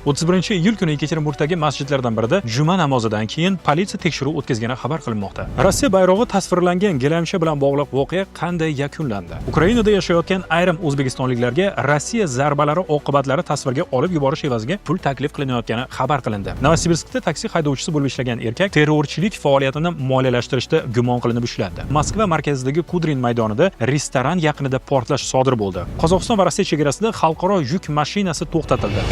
31-iyul kuni Yekaterinburgdagi masjidlardan birida juma namozidan keyin politsiya tekshiruv o'tkazgani xabar qilinmoqda. Rossiya bayrog'i tasvirlangan gilamcha bilan bog'liq voqea qanday yakunlandi? Ukrainada yashayotgan ayrim o'zbekistonliklarga Rossiya zarbalari oqibatlari tasvirga olib yuborish evaziga pul taklif qilinayotgani xabar qilindi. Novosibirskda taksi haydovchisi bo'lib ishlagan erkak terrorchilik faoliyatini moliyalashtirishda gumon qilinib ushlandi. Moskva markazidagi Kudrin maydonida restoran yaqinida portlash sodir bo'ldi. Qozog'iston va Rossiya chegarasida xalqaro yuk mashinasi to'xtatildi.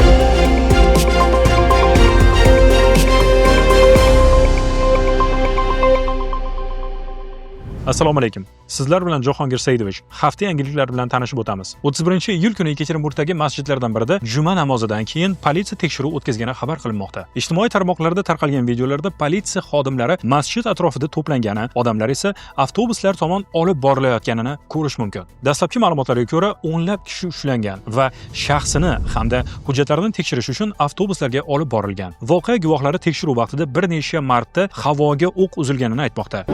Assalomu alaykum. Sizlar bilan Jahongir Saidovich. Hafta yangiliklari bilan tanishib o'tamiz. 31-iyul kuni Yekaterinburgdagi masjidlardan birida juma namozidan keyin politsiya tekshiruv o'tkazgani xabar qilinmoqda. Ijtimoiy tarmoqlarda tarqalgan videolarda politsiya xodimlari masjid atrofida to'plangani, odamlar esa avtobuslar tomon olib borilayotganini ko'rish mumkin. Dastlabki ma'lumotlarga ko'ra, o'nlab kishi ushlangan va shaxsini hamda hujjatlarini tekshirish uchun avtobuslarga olib borilgan. Voqea guvohlari tekshiruv vaqtida bir necha marta havoga o'q uzilganini aytmoqda.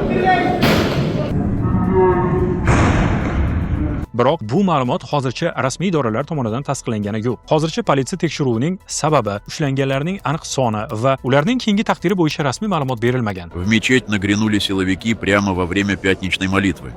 Biroq bu ma'lumot hozircha rasmiy idoralar tomonidan tasdiqlangani yo'q. Hozircha politsiya tekshiruvining sababi, ushlanganlarning aniq soni va ularning keyingi taqdiri bo'yicha rasmiy ma'lumot berilmagan. В мечеть нагрянули силовики прямо во время пятничной молитвы.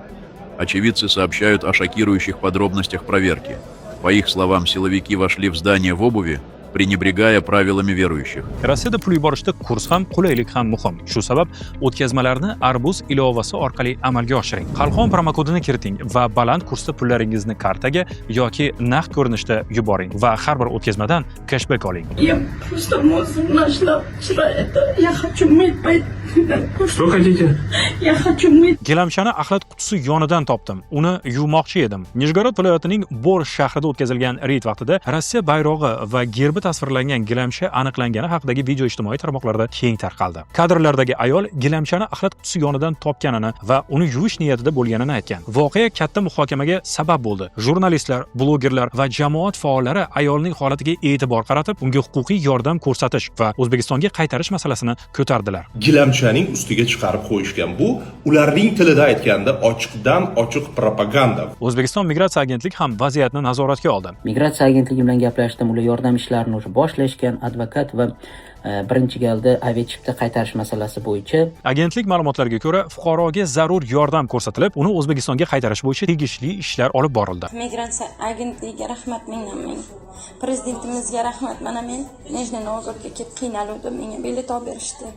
Очевидцы сообщают о шокирующих подробностях проверки. По их словам, силовики вошли в здание в обуви, пренебрегая правилами верующих. Rossiyada pul yuborishda kurs ham, qulaylik ham muhim. Shu sabab o'tkazmalarni Arbuz ilovasi orqali amalga oshiring. Qalqon promokodini kiriting va baland kursda pullaringizni kartaga yoki naqd ko'rinishda yuboring va har bir o'tkazmadan cashback oling. Я просто мозг нашла вчера это. Я хочу мыть поэтому. Что хотите? Я хочу мыть. Gilamchani axlat qutisi yonidan topdim. Uni yuvmoqchi edim. Nijgorod viloyatining Bor shahrida o'tkazilgan reyd vaqtida Rossiya bayrog'i va gerbi tasvirlangan gilamcha aniqlangani haqidagi video ijtimoiy tarmoqlarda keng tarqaldi. Kadrlardagi ayol gilamchani axlat qutisi yonidan topganini va uni yuvish niyatida bo'lganini aytgan. Voqea katta muhokamaga sabab bo'ldi. Jurnalistlar, blogerlar va jamoat faollari ayolning holatiga e'tibor qaratib, unga huquqiy yordam ko'rsatish va O'zbekistonga qaytarish masalasini ko'tardilar. Gilamchaning ustiga chiqarib qo'yishgan. Bu ularning tilida aytganda ochiqdan ochiq propaganda. O'zbekiston migratsiya agentligi ham vaziyatni nazoratga oldi. Migratsiya agentligi bilan gaplashdim, ular yordam ishlarini boshlashgan, advokat va birinchi galda aviachipta qaytarish masalasi bo'yicha. Agentlik ma'lumotlariga ko'ra, fuqaroga zarur yordam ko'rsatilib, uni O'zbekistonga qaytarish bo'yicha tegishli ishlar olib borildi. Migratsiya agentligiga rahmat ming. Prezidentimizga rahmat. Mana men Nijniy Novgorodga kelib qiynaldim, menga bilet olib berishdi.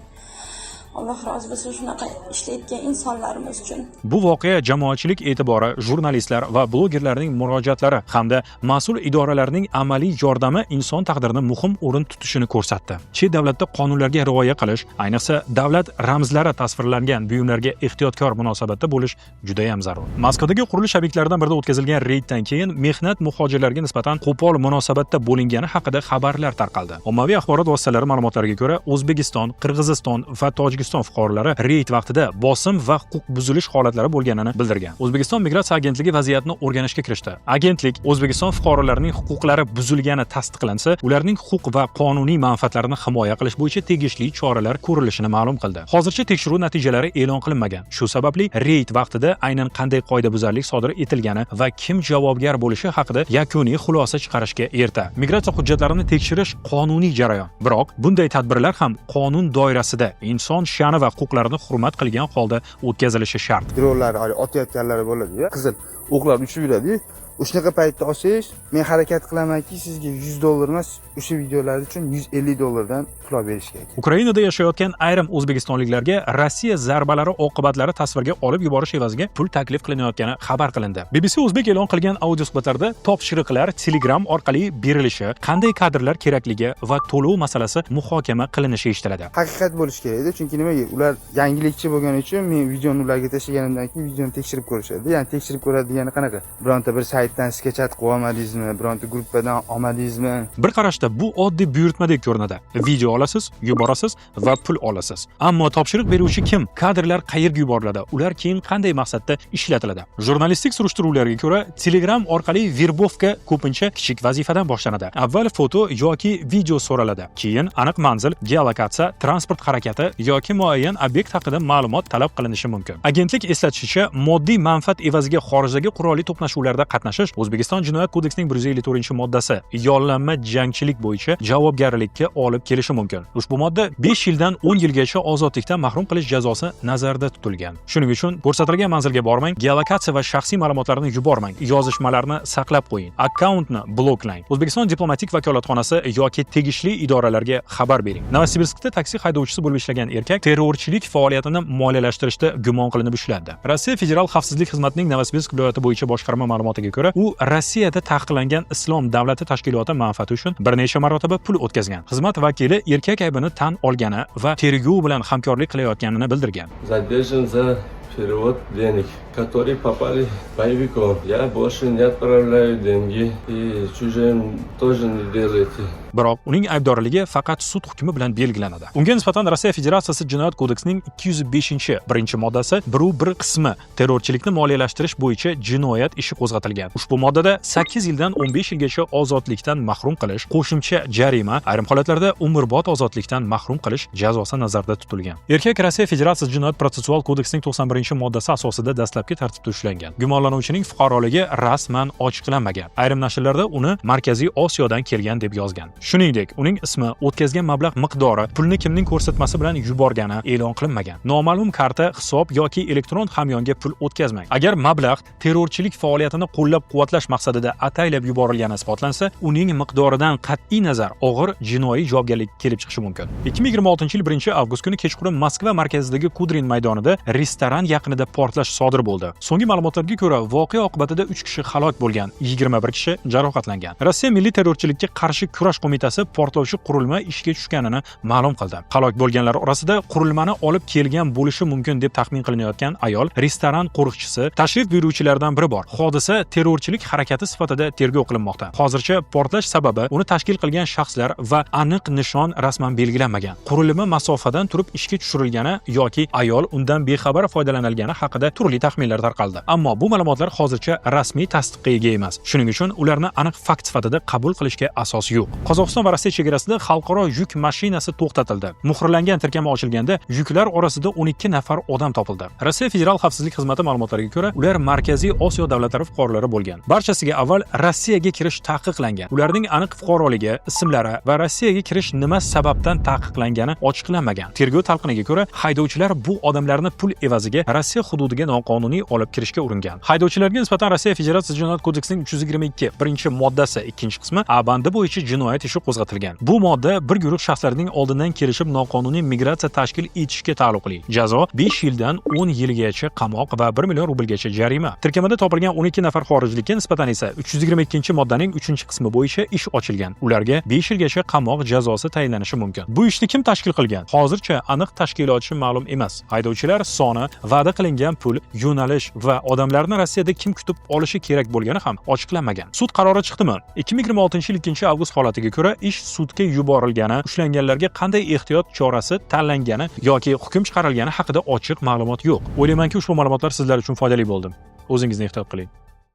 Alloh rozi bo'lsin shunaqa ishlayotgan insonlarimiz uchun. Bu voqea jamoatchilik e'tibori, jurnalistlar va blogerlarning murojaatlari hamda mas'ul idoralarning amaliy yordami inson taqdirini muhim o'rin tutishini ko'rsatdi. Chet davlatda qonunlarga rioya qilish, ayniqsa davlat ramzlari tasvirlangan buyumlarga ehtiyotkor munosabatda bo'lish juda ham zarur. Moskvadagi qurilish obyektlaridan birida o'tkazilgan reyddan keyin mehnat muhojirlarga nisbatan qo'pol munosabatda bo'lingani haqida xabarlar tarqaldi. Ommaviy axborot vositalari ma'lumotlariga ko'ra, O'zbekiston, Qirg'iziston va Tojikiston fuqarolari reyd vaqtida bosim va huquq buzilish holatlari bo'lganini bildirgan. O'zbekiston migratsiya agentligi vaziyatni o'rganishga kirishdi. Agentlik O'zbekiston fuqarolarining huquqlari buzilgani tasdiqlansa, ularning huquq va qonuniy manfaatlarini himoya qilish bo'yicha tegishli choralar ko'rilishini ma'lum qildi. Hozircha tekshiruv natijalari e'lon qilinmagan. Shu sababli reyd vaqtida aynan qanday qoidabuzarlik sodir etilgani va kim javobgar bo'lishi haqida yakuniy xulosa chiqarishga erta. Migratsiya hujjatlarini tekshirish qonuniy jarayon. Biroq bunday tadbirlar ham qonun doirasida inson sha'ni va huquqlarini hurmat qilgan holda o'tkazilishi shart. Dronlar otayotganlari bo'ladi-ya. Qizil o'qlar uchib yuradi. O'shanaqa paytda olsangiz, men harakat qilamanki, sizga $100 emas, o'sha videolar uchun $150 pul olib berish kerak. Ukrainada yashayotgan ayrim o'zbekistonliklarga Rossiya zarbalari oqibatlari tasvirga olib yuborish evaziga pul taklif qilinayotgani xabar qilindi. BBC O'zbek e'lon qilgan audio suhbatlarda topshiriqlar Telegram orqali berilishi, qanday kadrlar kerakligi va to'lov masalasi muhokama qilinishi eshitiladi. Haqiqat bo'lish kerak edi, chunki nimaga? Ular yangilikchi bo'lgani uchun men videoni ularga tashlaganimdan keyin videoni tekshirib ko'rishadi. Ya'ni tekshirib ko'radi degani qanaqa? Bironta bir saytdan sketchat qilib olmadingizmi, bironta gruppadan olmadingizmi? Bir qarashda bu oddiy buyurtmadek ko'rinadi. Video olasiz, yuborasiz va pul olasiz. Ammo topshiriq beruvchi kim? Kadrlar qayerga yuboriladi? Ular keyin qanday maqsadda ishlatiladi? Jurnalistik surishtiruvlarga ko'ra, Telegram orqali verbovka ko'pincha kichik vazifadan boshlanadi. Avval foto yoki video so'raladi. Keyin aniq manzil, geolokatsiya, transport harakati yoki muayyan obyekt haqida ma'lumot talab qilinishi mumkin. Agentlik eslatishicha, moddiy manfaat evaziga xorijdagi qurolli to'qnashuvlarda qatnashish tashish O'zbekiston Jinoyat kodeksining 154-moddasi yollanma jangchilik bo'yicha javobgarlikka olib kelishi mumkin. Ushbu modda 5 yildan 10 yilgacha ozodlikdan mahrum qilish jazosi nazarda tutilgan. Shuning uchun ko'rsatilgan manzilga bormang, geolokatsiya va shaxsiy ma'lumotlarni yubormang, yozishmalarni saqlab qo'ying, akkauntni bloklang. O'zbekiston diplomatik vakolatxonasi yoki tegishli idoralarga xabar bering. Novosibirskda taksi haydovchisi bo'lib ishlagan erkak terrorchilik faoliyatini moliyalashtirishda gumon qilinib ushlandi. Rossiya Federal xavfsizlik xizmatining Novosibirsk viloyati bo'yicha boshqarma ma'lumotiga ko'ra, u Rossiyada taqiqlangan Islom davlati tashkiloti manfaati uchun bir necha marotaba pul o'tkazgan. Xizmat vakili erkak aybini tan olgani va tergov bilan hamkorlik qilayotganini bildirgan. Задержан за перевод денег, которые попали боевикам. Я больше не отправляю деньги и чужим тоже не делайте. Biroq uning aybdorligi faqat sud hukmi bilan belgilanadi. Unga nisbatan Rossiya Federatsiyasi Jinoyat kodeksining 205-birinchi-moddasi 1 qismi terrorchilikni moliyalashtirish bo'yicha jinoyat ishi qo'zg'atilgan. Ushbu moddada 8 yildan 15 yilgacha ozodlikdan mahrum qilish, qo'shimcha jarima, ayrim holatlarda umrbod ozodlikdan mahrum qilish jazosi nazarda tutilgan. Erkak Rossiya Federatsiyasi Jinoyat protsessual kodeksining 91-moddasi asosida dastlabki tartibda ushlangan. Gumonlanuvchining fuqaroligi rasman ochiqlanmagan. Ayrim nashrlarda uni Markaziy Osiyodan kelgan deb yozgan. Shuningdek, uning ismi, o'tkazgan mablag' miqdori, pulni kimning ko'rsatmasi bilan yuborgani e'lon qilinmagan. Noma'lum karta, hisob yoki elektron hamyonga pul o'tkazmang. Agar mablag' terrorchilik faoliyatini qo'llab-quvvatlash maqsadida ataylab yuborilgani isbotlansa, uning miqdoridan qat'iy nazar og'ir jinoiy javobgarlik kelib chiqishi mumkin. 2026-yil 1-avgust kuni kechqurun Moskva markazidagi Kudrin maydonida restoran yaqinida portlash sodir bo'ldi. So'nggi ma'lumotlarga ko'ra, voqea oqibatida 3 kishi halok bo'lgan, 21 kishi jarohatlangan. Rossiya Milliy terrorchilikka qarshi kurash qo'mitasi portlovchi qurilma ishga tushganini ma'lum qildi. Halok bo'lganlar orasida qurilmani olib kelgan bo'lishi mumkin deb taxmin qilinayotgan ayol, restoran qo'riqchisi, tashrif buyuruvchilardan biri bor. Hodisa terrorchilik harakati sifatida tergov qilinmoqda. Hozircha portlash sababi, uni tashkil qilgan shaxslar va aniq nishon rasman belgilanmagan. Qurilma masofadan turib ishga tushirilgani yoki ayol undan bexabar foydalanilgani haqida turli taxminlar tarqaldi. Ammo bu ma'lumotlar hozircha rasmiy tasdiqqa ega emas. Shuning uchun ularni aniq fakt sifatida qabul qilishga asos yo'q. Qozog'iston va Rossiya chegarasida xalqaro yuk mashinasi to'xtatildi. Muhrlangan tirkama ochilganda yuklar orasida 12 nafar odam topildi. Rossiya Federal xavfsizlik xizmati ma'lumotlariga ko'ra, ular Markaziy Osiyo davlatlari fuqarolari bo'lgan. Barchasiga avval Rossiyaga kirish taqiqlangan. Ularning aniq fuqaroligi, ismlari va Rossiyaga kirish nima sababdan taqiqlangani ochiqlanmagan. Tergov talqiniga ko'ra, haydovchilar bu odamlarni pul evaziga Rossiya hududiga noqonuniy olib kirishga uringan. Haydovchilarga nisbatan Rossiya Federatsiyasi Jinoyat kodeksining 322-birinchi-moddasi 2-qismi A bandi bo'yicha jinoyat ishi qo'zg'atilgan. Bu modda bir guruh shaxslarning oldindan kelishib noqonuniy migratsiya tashkil etishga taalluqli. Jazo 5 yildan 10 yilgacha qamoq va 1 million rublgacha jarima. Tirkamada topilgan 12 nafar xorijlikka nisbatan esa 322-moddaning 3-qismi bo'yicha ish ochilgan. Ularga 5 yilgacha qamoq jazosi tayinlanishi mumkin. Bu ishni kim tashkil qilgan? Hozircha aniq tashkilotchi ma'lum emas. Haydovchilar soni, va'da qilingan pul, yo'nalish va odamlarni Rossiyada kim kutib olishi kerak bo'lgani ham ochiqlanmagan. Sud qarori chiqdimi? 2026-yil 2-avgust holatiga ko'ra ish sudga yuborilgani, ushlanganlarga qanday ehtiyot chorasi tanlangani yoki hukm chiqarilgani haqida ochiq ma'lumot yo'q. O'ylaymanki, ushbu ma'lumotlar sizlar uchun foydali bo'ldi. O'zingizni ehtiyot qiling.